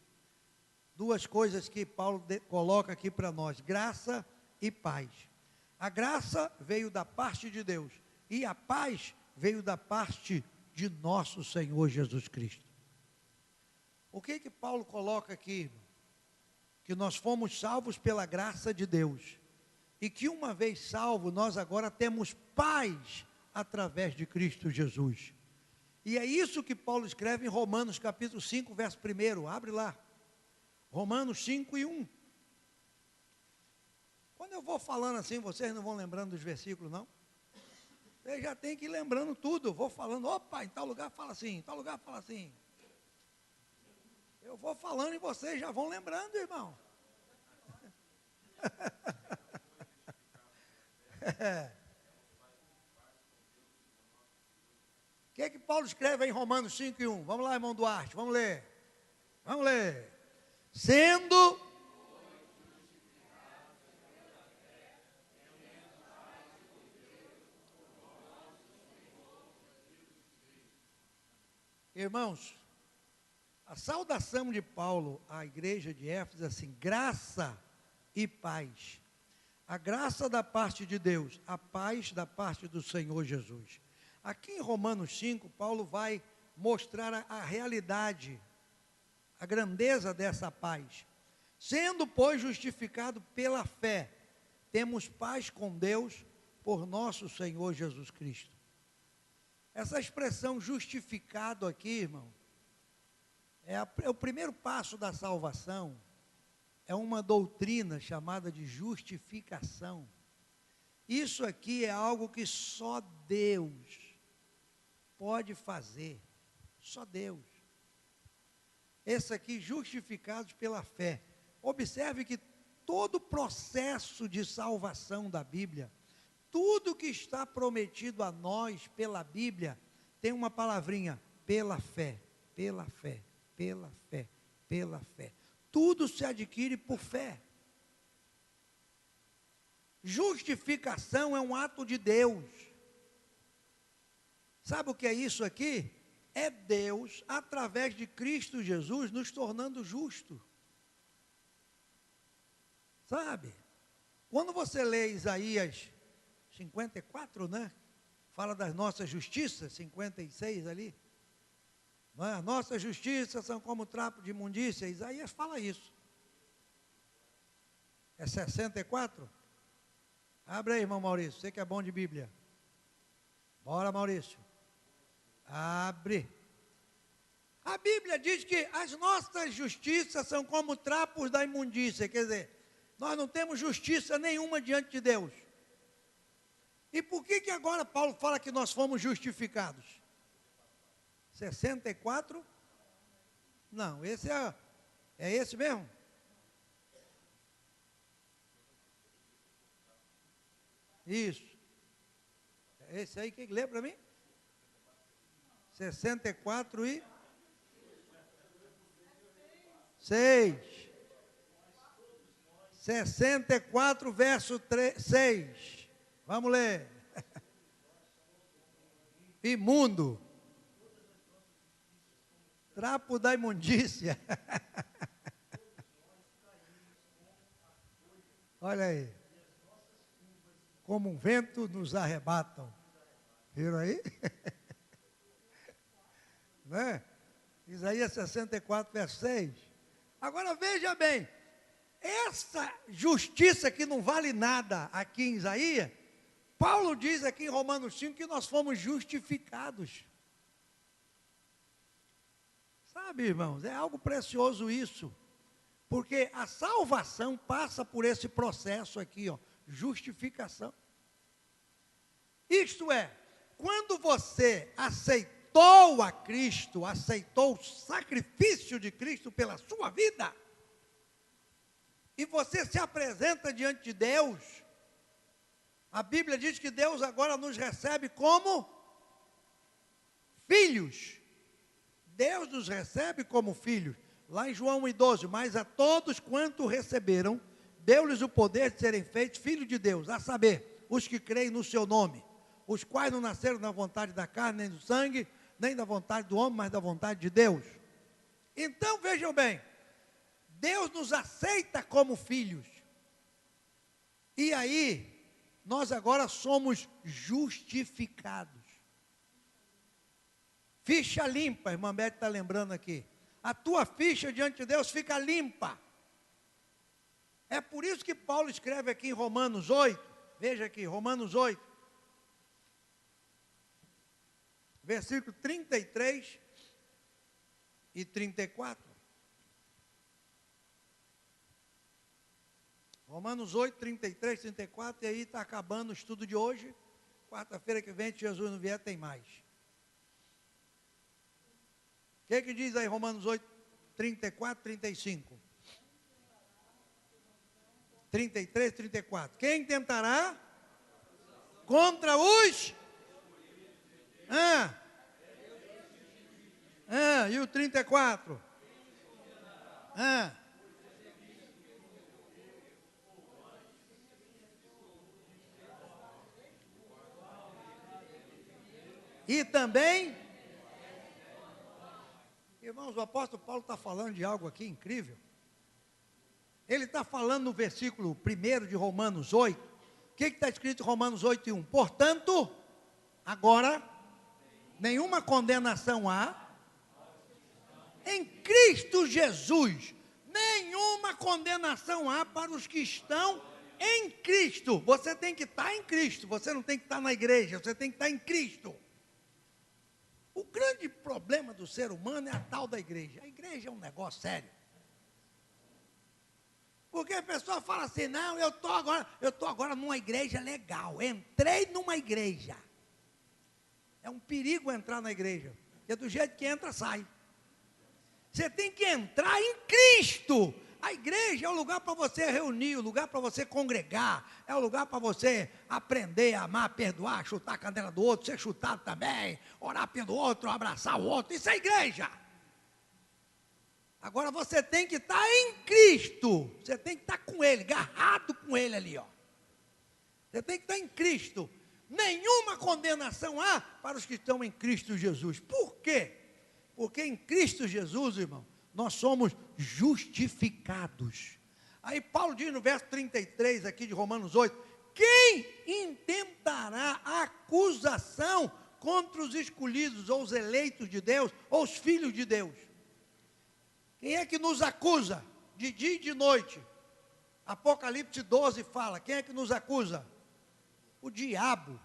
Duas coisas que Paulo coloca aqui para nós, graça e paz. A graça veio da parte de Deus e a paz veio da parte de nosso Senhor Jesus Cristo. O que que Paulo coloca aqui? Que nós fomos salvos pela graça de Deus e que uma vez salvo, nós agora temos paz através de Cristo Jesus. E é isso que Paulo escreve em Romanos capítulo 5, verso 1, abre lá, Romanos 5 e 1. Quando eu vou falando assim, vocês não vão lembrando dos versículos, não? Vocês já tem que ir lembrando tudo, eu vou falando, opa, em tal lugar fala assim, em tal lugar fala assim. Eu vou falando e vocês já vão lembrando, irmão. O que é que Paulo escreve em Romanos 5 e 1? Vamos lá, irmão Duarte, vamos ler. Vamos ler. Sendo... Irmãos, a saudação de Paulo à igreja de Éfeso é assim, graça e paz. A graça da parte de Deus, a paz da parte do Senhor Jesus. Aqui em Romanos 5, Paulo vai mostrar a realidade, a grandeza dessa paz. Sendo, pois, justificado pela fé, temos paz com Deus por nosso Senhor Jesus Cristo. Essa expressão justificado aqui, irmão, é o primeiro passo da salvação. É uma doutrina chamada de justificação. Isso aqui é algo que só Deus pode fazer. Só Deus. Esse aqui, justificados pela fé. Observe que todo o processo de salvação da Bíblia, tudo que está prometido a nós pela Bíblia, tem uma palavrinha, pela fé, pela fé, pela fé, pela fé. Tudo se adquire por fé. Justificação é um ato de Deus. Sabe o que é isso aqui? É Deus, através de Cristo Jesus, nos tornando justos. Sabe? Quando você lê Isaías 54, né? Fala das nossas justiças, 56 ali. As nossas justiças são como trapo de imundícia. Isaías fala isso. É 64? Abre aí, irmão Maurício, você que é bom de Bíblia. Bora, Maurício. Abre. A Bíblia diz que as nossas justiças são como trapos da imundícia. Quer dizer, nós não temos justiça nenhuma diante de Deus. E por que agora Paulo fala que nós fomos justificados? 64? Não, esse é esse mesmo? Isso. É esse aí, quem lê para mim? 64 e 6. 64, verso 6. Vamos ler. Imundo. Trapo da imundícia. Olha aí. Como um vento nos arrebatam. Viram aí? Né? Isaías 64, verso 6. Agora veja bem. Essa justiça que não vale nada aqui em Isaías, Paulo diz aqui em Romanos 5 que nós fomos justificados. Sabe, irmãos, é algo precioso isso. Porque a salvação passa por esse processo aqui, ó, justificação. Isto é, quando você aceitou a Cristo, aceitou o sacrifício de Cristo pela sua vida, e você se apresenta diante de Deus, a Bíblia diz que Deus agora nos recebe como filhos. Deus nos recebe como filhos. Lá em João 1,12, mas a todos quanto receberam, deu-lhes o poder de serem feitos filhos de Deus, a saber, os que creem no seu nome, os quais não nasceram da vontade da carne, nem do sangue, nem da vontade do homem, mas da vontade de Deus. Então, vejam bem, Deus nos aceita como filhos. E aí, nós agora somos justificados. Ficha limpa, a irmã Beth está lembrando aqui. A tua ficha diante de Deus fica limpa. É por isso que Paulo escreve aqui em Romanos 8, veja aqui, Romanos 8, versículo 33 e 34. Romanos 8, 33, 34, e aí está acabando o estudo de hoje. Quarta-feira que vem, se Jesus não vier, tem mais. O que diz aí Romanos 8, 34, 35? 33, 34. Quem tentará contra os... e o 34? E também, irmãos, o apóstolo Paulo está falando de algo aqui incrível. Ele está falando no versículo 1 de Romanos 8. O que está escrito em Romanos 8, 1? Portanto, agora, nenhuma condenação há em Cristo Jesus. Nenhuma condenação há para os que estão em Cristo. Você tem que estar em Cristo. Você não tem que estar na igreja. Você tem que estar em Cristo. O grande problema do ser humano é a tal da igreja. A igreja é um negócio sério. Porque a pessoa fala assim, não, eu estou agora numa igreja legal. Entrei numa igreja. É um perigo entrar na igreja. Porque do jeito que entra, sai. Você tem que entrar em Cristo. A igreja é o lugar para você reunir, o lugar para você congregar, é o lugar para você aprender a amar, perdoar, chutar a canela do outro, ser chutado também, orar pelo outro, abraçar o outro. Isso é igreja. Agora você tem que estar em Cristo. Você tem que estar com Ele, agarrado com Ele ali, ó. Você tem que estar em Cristo. Nenhuma condenação há para os que estão em Cristo Jesus. Por quê? Porque em Cristo Jesus, irmão, nós somos justificados. Aí Paulo diz no verso 33 aqui de Romanos 8, quem intentará acusação contra os escolhidos, ou os eleitos de Deus, ou os filhos de Deus? Quem é que nos acusa de dia e de noite? Apocalipse 12 fala, quem é que nos acusa? O diabo.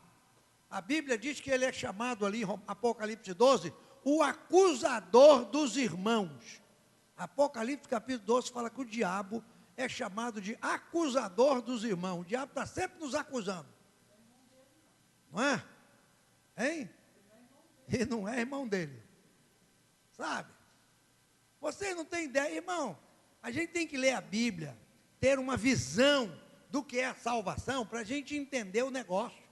A Bíblia diz que ele é chamado ali, Apocalipse 12, o acusador dos irmãos. Apocalipse capítulo 12 fala que o diabo é chamado de acusador dos irmãos. O diabo está sempre nos acusando. Não é? Hein? E não é irmão dele. Sabe? Vocês não têm ideia, irmão. A gente tem que ler a Bíblia, ter uma visão do que é a salvação, para a gente entender o negócio.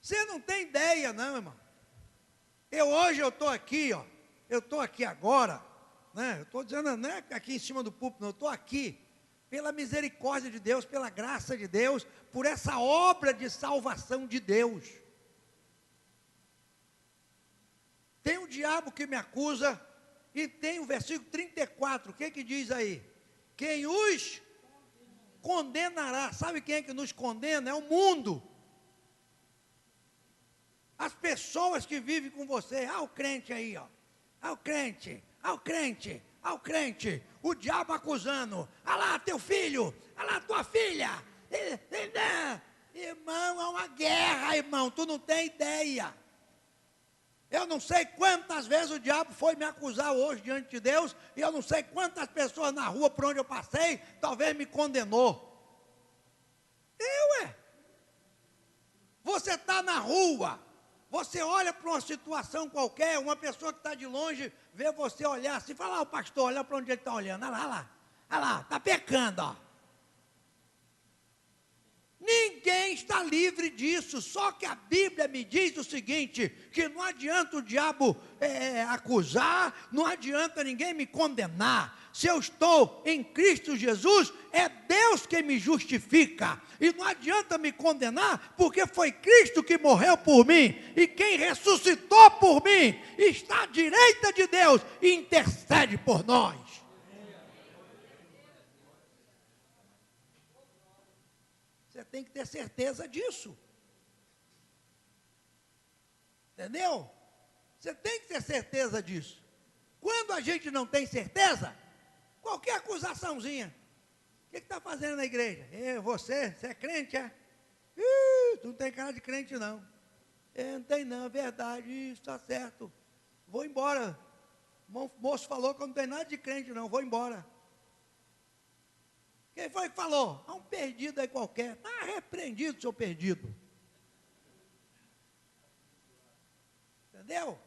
Você não tem ideia, não, irmão. Hoje eu estou aqui, ó. Eu estou aqui agora, né? Eu estou dizendo, não é aqui em cima do púlpito, não. Eu estou aqui pela misericórdia de Deus, pela graça de Deus, por essa obra de salvação de Deus. Tem o diabo que me acusa, e tem o versículo 34, o que diz aí? Quem os condenará? Sabe quem é que nos condena? É o mundo. As pessoas que vivem com você, o crente aí, ó. O crente, o crente, o crente. O diabo acusando. Lá teu filho, lá tua filha. Irmão, é uma guerra, irmão. Tu não tem ideia. Eu não sei quantas vezes o diabo foi me acusar hoje diante de Deus, e eu não sei quantas pessoas na rua por onde eu passei, talvez me condenou. Você está na rua, você olha para uma situação qualquer, uma pessoa que está de longe, vê você olhar assim, fala, o pastor, olha para onde ele está olhando, olha lá, está pecando, ó. Ninguém está livre disso, só que a Bíblia me diz o seguinte, que não adianta o diabo acusar, não adianta ninguém me condenar. Se eu estou em Cristo Jesus, é Deus quem me justifica, e não adianta me condenar, porque foi Cristo que morreu por mim, e quem ressuscitou por mim, está à direita de Deus, e intercede por nós. Você tem que ter certeza disso. Entendeu? Você tem que ter certeza disso. Quando a gente não tem certeza, qualquer acusaçãozinha. O que está fazendo na igreja? Você é crente, é? Tu não tem cara de crente, não. Não tem não, é verdade, isso está certo. Vou embora. O moço falou que eu não tenho nada de crente, não, vou embora. Quem foi que falou? Um perdido aí qualquer. Está repreendido, seu perdido. Entendeu?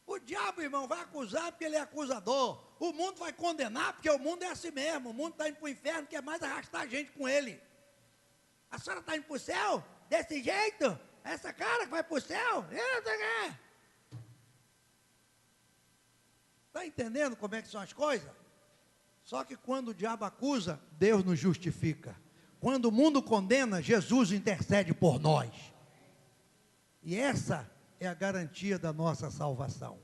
O diabo, irmão, vai acusar porque ele é acusador. O mundo vai condenar porque o mundo é assim mesmo. O mundo está indo para o inferno, quer mais arrastar a gente com ele. A senhora está indo para o céu? Desse jeito? Essa cara que vai para o céu? Está entendendo como é que são as coisas? Só que quando o diabo acusa, Deus nos justifica. Quando o mundo condena, Jesus intercede por nós. E essa é a garantia da nossa salvação.